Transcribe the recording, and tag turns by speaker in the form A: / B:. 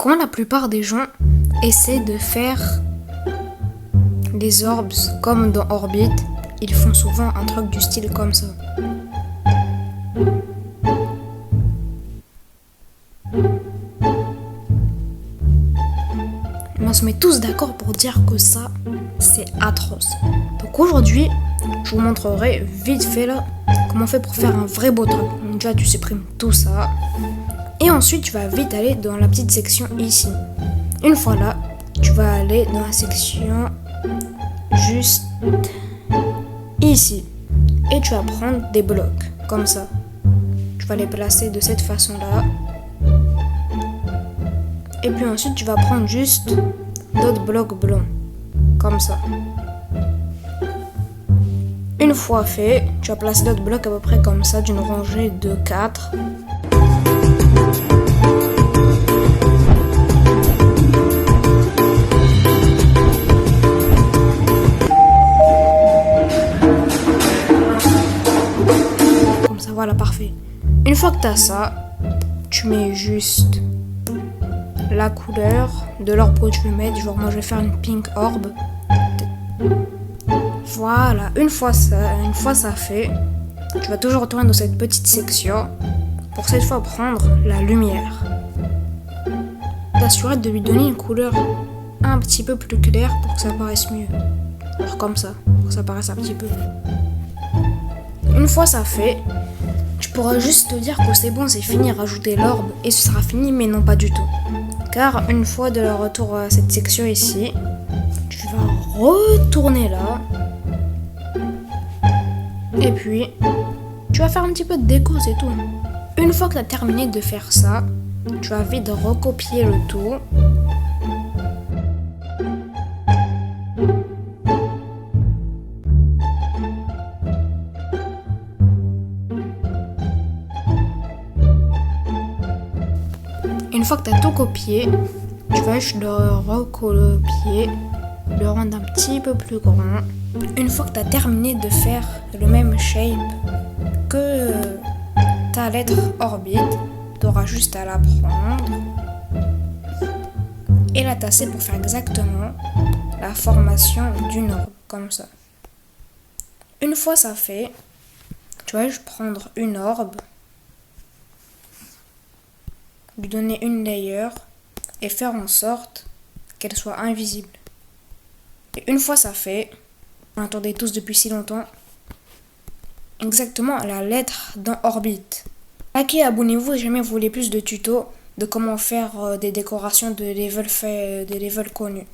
A: Quand la plupart des gens essaient de faire les orbs comme dans Orbit, ils font souvent un truc du style comme ça. On se met tous d'accord pour dire que ça, c'est atroce. Donc aujourd'hui, je vous montrerai vite fait là comment on fait pour faire un vrai beau truc. Donc déjà, tu supprimes tout ça. Et ensuite, tu vas vite aller dans la petite section ici. Une fois là, tu vas aller dans la section juste ici. Et tu vas prendre des blocs, comme ça. Tu vas les placer de cette façon-là. Et puis ensuite, tu vas prendre juste d'autres blocs blancs, comme ça. Une fois fait, tu vas placer d'autres blocs à peu près comme ça, d'une rangée de 4. Comme ça, voilà, parfait. Une fois que tu as ça, tu mets juste la couleur de l'orbe que tu veux mettre. Genre moi je vais faire une pink orb. Voilà, une fois ça fait, tu vas toujours retourner dans cette petite section pour cette fois prendre la lumière. T'assurer de lui donner une couleur un petit peu plus claire pour que ça paraisse mieux. Alors comme ça, pour que ça paraisse un petit peu. Une fois ça fait, tu pourras juste te dire que c'est bon, c'est fini, rajouter l'orbe et ce sera fini, mais non pas du tout. Car une fois de retour à cette section ici, tu vas retourner là. Et puis, tu vas faire un petit peu de déco, c'est tout. Une fois que tu as terminé de faire ça, tu vas vite recopier le tout. Une fois que tu as tout copié, tu vas juste le recopier, le rendre un petit peu plus grand. Une fois que tu as terminé de faire le même shape que ta lettre Orbit, tu auras juste à la prendre et la tasser pour faire exactement la formation d'une orbe, comme ça. Une fois ça fait, tu vas juste prendre une orbe, lui donner une layer et faire en sorte qu'elle soit invisible. Et une fois ça fait, on attendait tous depuis si longtemps, exactement la lettre dans Orbit. Likez, abonnez-vous si jamais vous voulez plus de tutos de comment faire des décorations de level connus.